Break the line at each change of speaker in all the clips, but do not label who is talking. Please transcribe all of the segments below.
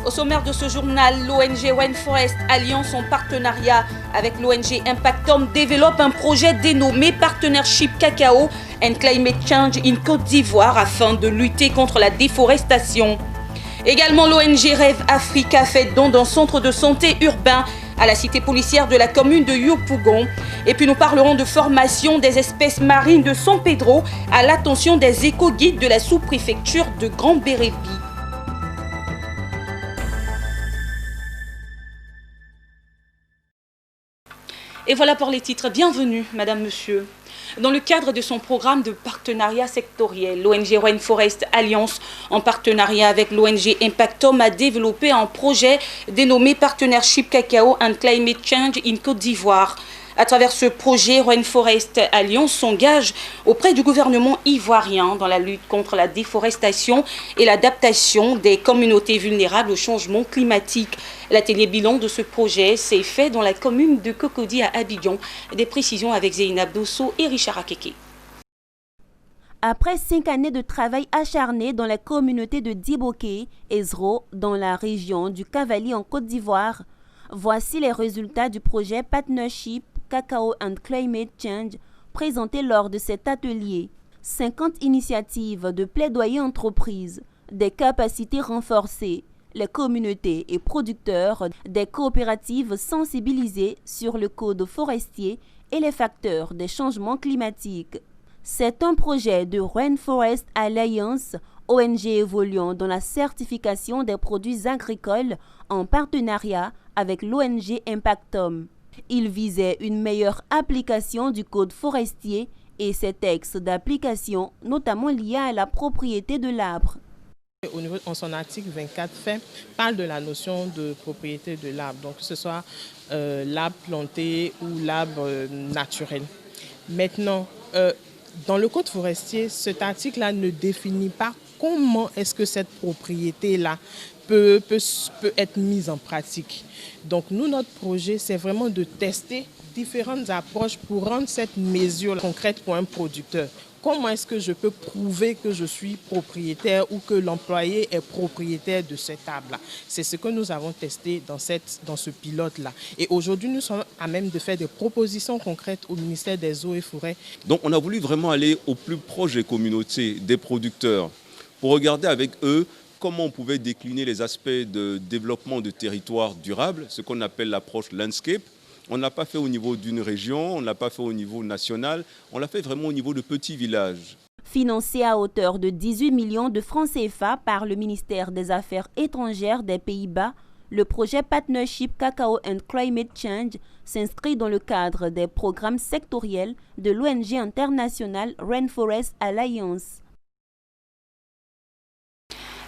Au sommaire de ce journal, l'ONG Rainforest Alliance en partenariat avec l'ONG Impactom développe un projet dénommé Partnership Cacao and Climate Change in Côte d'Ivoire afin de lutter contre la déforestation. Également, l'ONG Rêve Africa fait don d'un centre de santé urbain à la cité policière de la commune de Yopougon. Et puis nous parlerons de formation des espèces marines de San Pedro à l'attention des éco-guides de la sous-préfecture de Grand-Bérébi. Et voilà pour les titres. Bienvenue, Madame, Monsieur. Dans le cadre de son programme de partenariat sectoriel, l'ONG Rainforest Alliance, en partenariat avec l'ONG Impactom, a développé un projet dénommé Partnership Cacao and Climate Change in Côte d'Ivoire. À travers ce projet, Rainforest Alliance s'engage auprès du gouvernement ivoirien dans la lutte contre la déforestation et l'adaptation des communautés vulnérables au changement climatique. L'atelier bilan de ce projet s'est fait dans la commune de Cocody à Abidjan. Des précisions avec Zeynab Dosso et Richard Akeke.
Après 5 années de travail acharné dans la communauté de Diboké et Zro, dans la région du Cavali en Côte d'Ivoire, voici les résultats du projet Partnership Cacao and Climate Change présenté lors de cet atelier. 50 initiatives de plaidoyer entreprises, des capacités renforcées, les communautés et producteurs, des coopératives sensibilisées sur le code forestier et les facteurs des changements climatiques. C'est un projet de Rainforest Alliance, ONG évoluant dans la certification des produits agricoles en partenariat avec l'ONG Impactom. Il visait une meilleure application du code forestier et ses textes d'application, notamment liés à la propriété de l'arbre.
Au niveau de son article 24 parle de la notion de propriété de l'arbre, donc que ce soit l'arbre planté ou l'arbre naturel. Maintenant, dans le code forestier, cet article-là ne définit pas comment est-ce que cette propriété-là peut être mise en pratique. Donc nous, notre projet, c'est vraiment de tester différentes approches pour rendre cette mesure concrète pour un producteur. Comment est-ce que je peux prouver que je suis propriétaire ou que l'employé est propriétaire de cet arbre-là? C'est ce que nous avons testé dans ce pilote-là. Et aujourd'hui, nous sommes à même de faire des propositions concrètes au ministère des Eaux et Forêts.
Donc on a voulu vraiment aller au plus proche des communautés, des producteurs, pour regarder avec eux comment on pouvait décliner les aspects de développement de territoires durables, ce qu'on appelle l'approche landscape. On ne l'a pas fait au niveau d'une région, on ne l'a pas fait au niveau national, on l'a fait vraiment au niveau de petits villages.
Financé à hauteur de 18 millions de francs CFA par le ministère des Affaires étrangères des Pays-Bas, le projet Partnership Cacao and Climate Change s'inscrit dans le cadre des programmes sectoriels de l'ONG internationale Rainforest Alliance.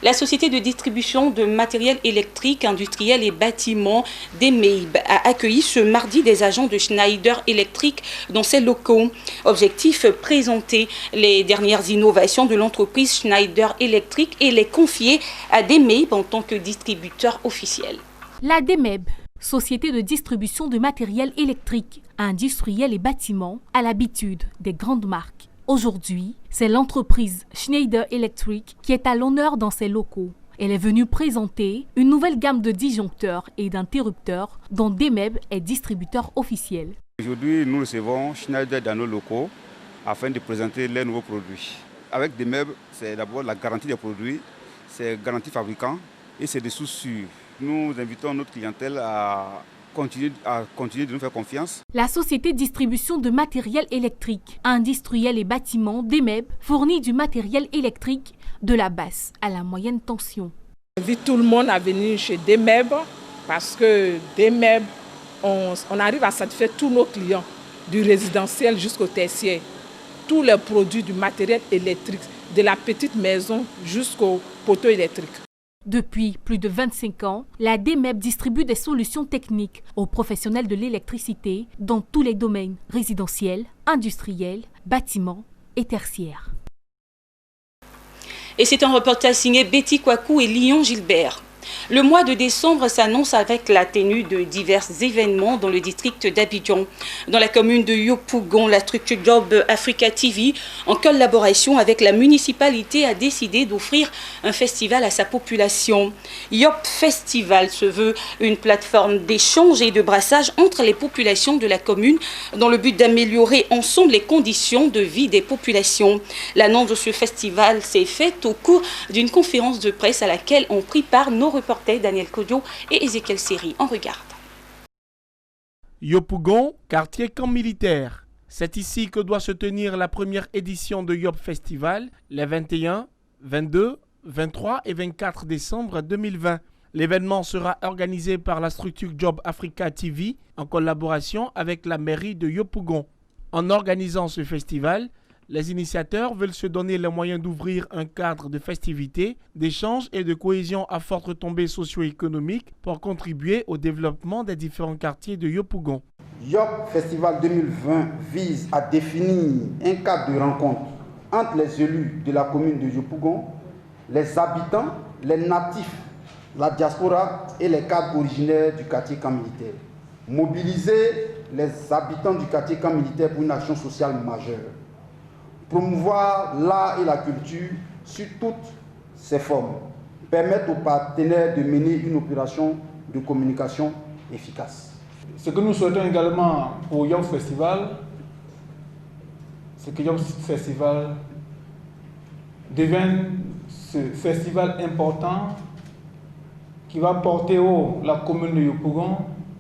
La société de distribution de matériel électrique, industriel et bâtiment d'EMEIB a accueilli ce mardi des agents de Schneider Electric dans ses locaux. Objectif, présenter les dernières innovations de l'entreprise Schneider Electric et les confier à d'EMEIB en tant que distributeur officiel.
La d'EMEIB, société de distribution de matériel électrique, industriel et bâtiment, a l'habitude des grandes marques. Aujourd'hui, c'est l'entreprise Schneider Electric qui est à l'honneur dans ses locaux. Elle est venue présenter une nouvelle gamme de disjoncteurs et d'interrupteurs dont d'EMEIB est distributeur officiel.
Aujourd'hui, nous recevons Schneider dans nos locaux afin de présenter les nouveaux produits. Avec d'EMEIB, c'est d'abord la garantie des produits, c'est garantie fabricant et c'est des sources sûres. Nous invitons notre clientèle à continuer de nous faire confiance.
La société de distribution de matériel électrique, industriel et bâtiment d'EMEIB fournit du matériel électrique de la basse à la moyenne tension.
J'invite tout le monde à venir chez d'EMEIB parce que d'EMEIB, on arrive à satisfaire tous nos clients, du résidentiel jusqu'au tertiaire. Tous les produits du matériel électrique, de la petite maison jusqu'au poteau électrique.
Depuis plus de 25 ans, la d'EMEIB distribue des solutions techniques aux professionnels de l'électricité dans tous les domaines résidentiels, industriels, bâtiments et tertiaires.
Et c'est un reportage signé Betty Kwaku et Lyon Gilbert. Le mois de décembre s'annonce avec la tenue de divers événements dans le district d'Abidjan. Dans la commune de Yopougon, la structure Job Africa TV, en collaboration avec la municipalité, a décidé d'offrir un festival à sa population. Yop Festival se veut une plateforme d'échange et de brassage entre les populations de la commune dans le but d'améliorer ensemble les conditions de vie des populations. L'annonce de ce festival s'est faite au cours d'une conférence de presse à laquelle ont pris part nos reporters Daniel Kodio et Ezekiel Seri. On regarde.
Yopougon, quartier camp militaire. C'est ici que doit se tenir la première édition de Yop Festival, les 21, 22, 23 et 24 décembre 2020. L'événement sera organisé par la structure Job Africa TV en collaboration avec la mairie de Yopougon. En organisant ce festival, les initiateurs veulent se donner les moyens d'ouvrir un cadre de festivités, d'échanges et de cohésion à forte retombée socio-économique pour contribuer au développement des différents quartiers de Yopougon.
Yop Festival 2020 vise à définir un cadre de rencontre entre les élus de la commune de Yopougon, les habitants, les natifs, la diaspora et les cadres originaires du quartier camp militaire. Mobiliser les habitants du quartier camp militaire pour une action sociale majeure. Promouvoir l'art et la culture sur toutes ses formes. Permettre aux partenaires de mener une opération de communication efficace.
Ce que nous souhaitons également pour Yop Festival, c'est que Yop Festival devienne ce festival important qui va porter haut la commune de Yopougon.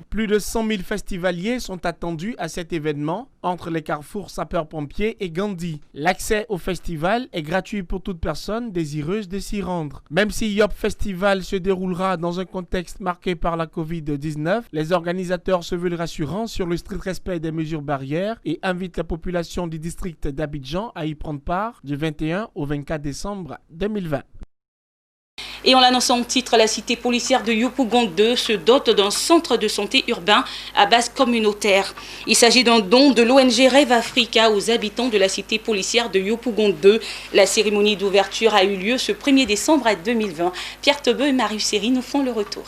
Plus de 100 000 festivaliers sont attendus à cet événement entre les carrefours sapeurs-pompiers et Gandhi. L'accès au festival est gratuit pour toute personne désireuse de s'y rendre. Même si Yop Festival se déroulera dans un contexte marqué par la Covid-19, les organisateurs se veulent rassurants sur le strict respect des mesures barrières et invitent la population du district d'Abidjan à y prendre part du 21 au 24 décembre 2020.
Et en l'annonçant en titre, la cité policière de Yopougon 2 se dote d'un centre de santé urbain à base communautaire. Il s'agit d'un don de l'ONG Rêve Africa aux habitants de la cité policière de Yopougon 2. La cérémonie d'ouverture a eu lieu ce 1er décembre 2020. Pierre Tebeu et Marius Seri nous font le retour.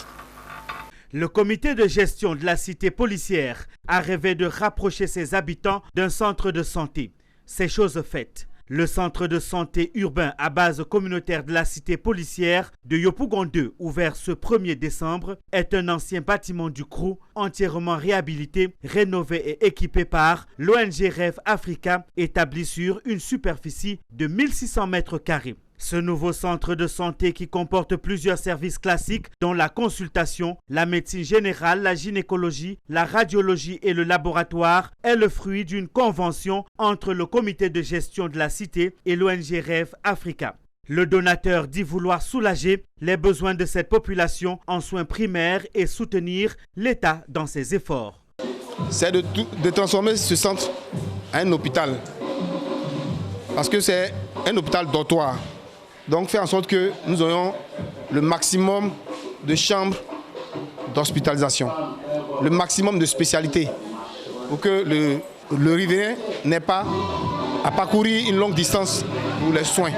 Le comité de gestion de la cité policière a rêvé de rapprocher ses habitants d'un centre de santé. C'est chose faite. Le centre de santé urbain à base communautaire de la cité policière de Yopougon 2, ouvert ce 1er décembre, est un ancien bâtiment du CROU entièrement réhabilité, rénové et équipé par l'ONG Rêve Africa, établi sur une superficie de 1600 mètres carrés. Ce nouveau centre de santé qui comporte plusieurs services classiques dont la consultation, la médecine générale, la gynécologie, la radiologie et le laboratoire est le fruit d'une convention entre le comité de gestion de la cité et l'ONG Rêve Africa. Le donateur dit vouloir soulager les besoins de cette population en soins primaires et soutenir l'État dans ses efforts.
C'est de transformer ce centre en un hôpital parce que c'est un hôpital dortoir. Donc faire en sorte que nous ayons le maximum de chambres d'hospitalisation, le maximum de spécialités pour que le riverain n'ait pas à parcourir une longue distance pour les soins.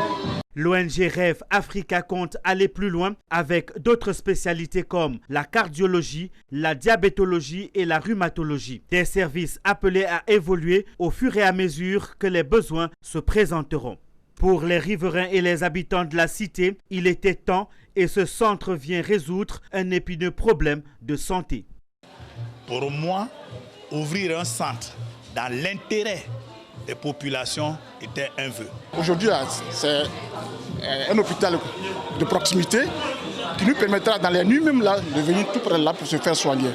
L'ONG Rêve Africa compte aller plus loin avec d'autres spécialités comme la cardiologie, la diabétologie et la rhumatologie. Des services appelés à évoluer au fur et à mesure que les besoins se présenteront. Pour les riverains et les habitants de la cité, il était temps et ce centre vient résoudre un épineux problème de santé.
Pour moi, ouvrir un centre dans l'intérêt des populations était un vœu.
Aujourd'hui, c'est un hôpital de proximité qui nous permettra dans les nuits même là, de venir tout près là pour se faire soigner.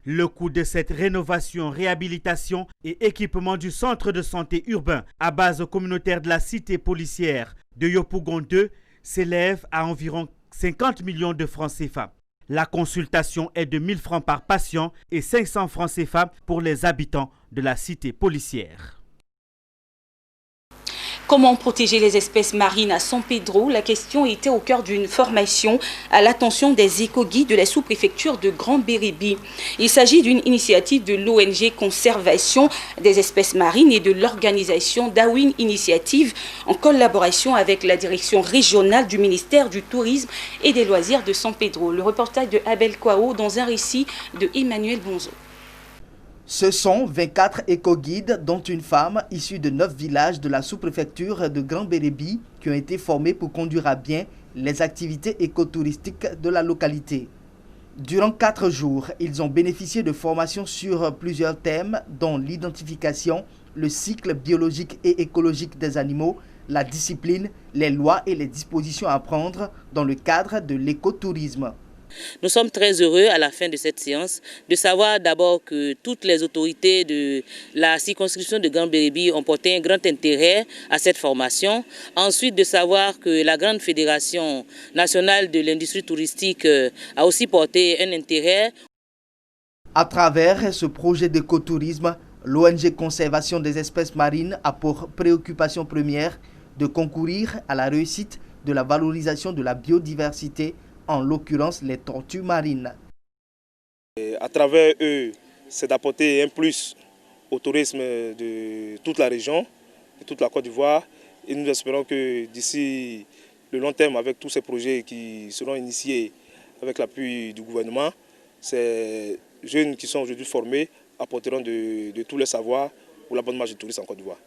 Le coût de cette rénovation, réhabilitation et équipement du centre de santé urbain à base communautaire de la cité policière de Yopougon 2 s'élève à environ 50 millions de francs CFA. La consultation est de 1000 francs par patient et 500 francs CFA pour les habitants de la cité policière.
Comment protéger les espèces marines à San Pedro? La question était au cœur d'une formation à l'attention des éco-guides de la sous-préfecture de Grand Bérébi. Il s'agit d'une initiative de l'ONG Conservation des espèces marines et de l'organisation Darwin Initiative en collaboration avec la direction régionale du ministère du Tourisme et des Loisirs de San Pedro. Le reportage de Abel Kwao dans un récit de Emmanuel Bonzo.
Ce sont 24 éco-guides, dont une femme issue de 9 villages de la sous-préfecture de Grand Bérébi, qui ont été formés pour conduire à bien les activités écotouristiques de la localité. Durant 4 jours, ils ont bénéficié de formations sur plusieurs thèmes, dont l'identification, le cycle biologique et écologique des animaux, la discipline, les lois et les dispositions à prendre dans le cadre de l'écotourisme.
Nous sommes très heureux à la fin de cette séance de savoir d'abord que toutes les autorités de la circonscription de Grand Bérébi ont porté un grand intérêt à cette formation. Ensuite, de savoir que la grande fédération nationale de l'industrie touristique a aussi porté un intérêt.
À travers ce projet d'écotourisme, l'ONG Conservation des espèces marines a pour préoccupation première de concourir à la réussite de la valorisation de la biodiversité, en l'occurrence les tortues marines.
Et à travers eux, c'est d'apporter un plus au tourisme de toute la région, de toute la Côte d'Ivoire. Et nous espérons que d'ici le long terme, avec tous ces projets qui seront initiés avec l'appui du gouvernement, ces jeunes qui sont aujourd'hui formés apporteront de tous les savoirs pour la bonne marche du tourisme en Côte d'Ivoire.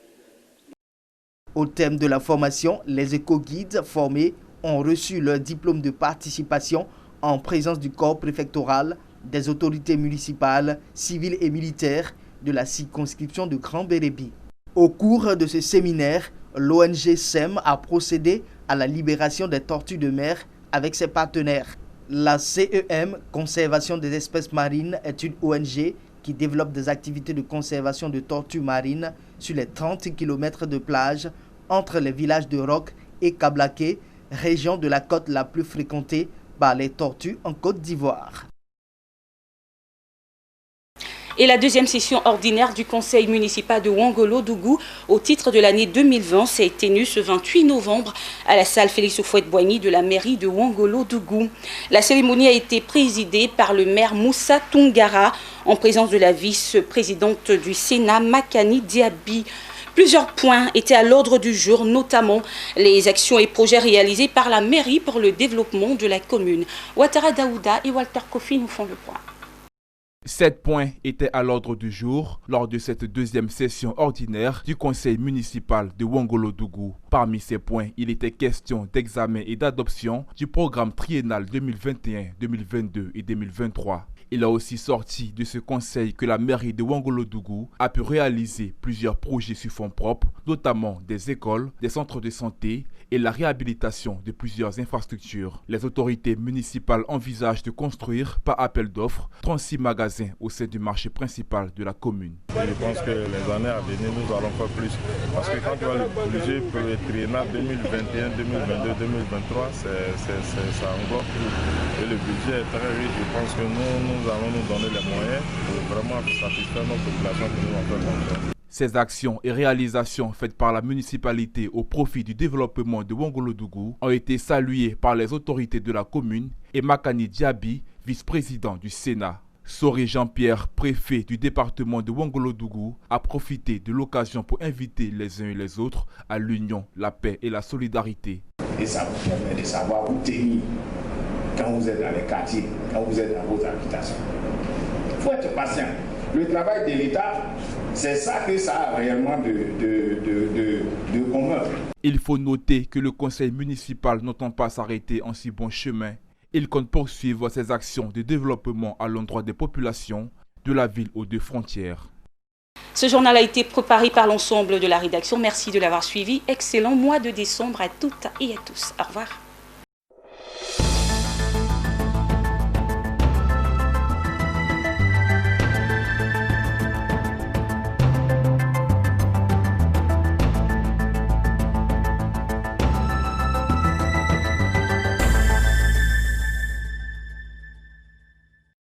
Au thème de la formation, les éco-guides formés ont reçu leur diplôme de participation en présence du corps préfectoral, des autorités municipales, civiles et militaires de la circonscription de Grand Bérébi. Au cours de ce séminaire, l'ONG SEM a procédé à la libération des tortues de mer avec ses partenaires. La CEM, Conservation des espèces marines, est une ONG qui développe des activités de conservation de tortues marines sur les 30 km de plage entre les villages de Roc et Kablaké, région de la côte la plus fréquentée par les tortues en Côte d'Ivoire.
Et la deuxième session ordinaire du conseil municipal de Ouangolo-Dougou au titre de l'année 2020 s'est tenue ce 28 novembre à la salle Félix Houphouët-Boigny de la mairie de Ouangolo-Dougou. La cérémonie a été présidée par le maire Moussa Toungara en présence de la vice-présidente du Sénat Makani Diaby. Plusieurs points étaient à l'ordre du jour, notamment les actions et projets réalisés par la mairie pour le développement de la commune. Ouattara Daouda et Walter Kofi nous font le point.
7 points étaient à l'ordre du jour lors de cette deuxième session ordinaire du conseil municipal de Ouangolo-Dougou. Parmi ces points, il était question d'examen et d'adoption du programme triennal 2021, 2022 et 2023. Il a aussi sorti de ce conseil que la mairie de Ouangolo-Dougou a pu réaliser plusieurs projets sur fonds propres, notamment des écoles, des centres de santé et la réhabilitation de plusieurs infrastructures. Les autorités municipales envisagent de construire, par appel d'offres, 36 magasins au sein du marché principal de la commune.
Je pense que les années à venir, nous allons faire plus. Parce que quand tu vois le budget triennal 2021, 2022, 2023, ça englobe tout. Et le budget est très riche. Je pense que nous allons nous donner les moyens pour vraiment satisfaire nos populations que nous avons fait.
Ces actions et réalisations faites par la municipalité au profit du développement de Ouangolo-Dougou ont été saluées par les autorités de la commune et Makani Diaby, vice-président du Sénat. Soré Jean-Pierre, préfet du département de Ouangolo-Dougou, a profité de l'occasion pour inviter les uns et les autres à l'union, la paix et la solidarité.
Et ça vous permet de savoir vous tenir quand vous êtes dans les quartiers, quand vous êtes dans vos habitations. Il faut être patient. Le travail de l'État, c'est ça que ça a réellement de commun.
Il faut noter que le conseil municipal n'entend pas s'arrêter en si bon chemin. Il compte poursuivre ses actions de développement à l'endroit des populations de la ville aux deux frontières.
Ce journal a été préparé par l'ensemble de la rédaction. Merci de l'avoir suivi. Excellent mois de décembre à toutes et à tous. Au revoir.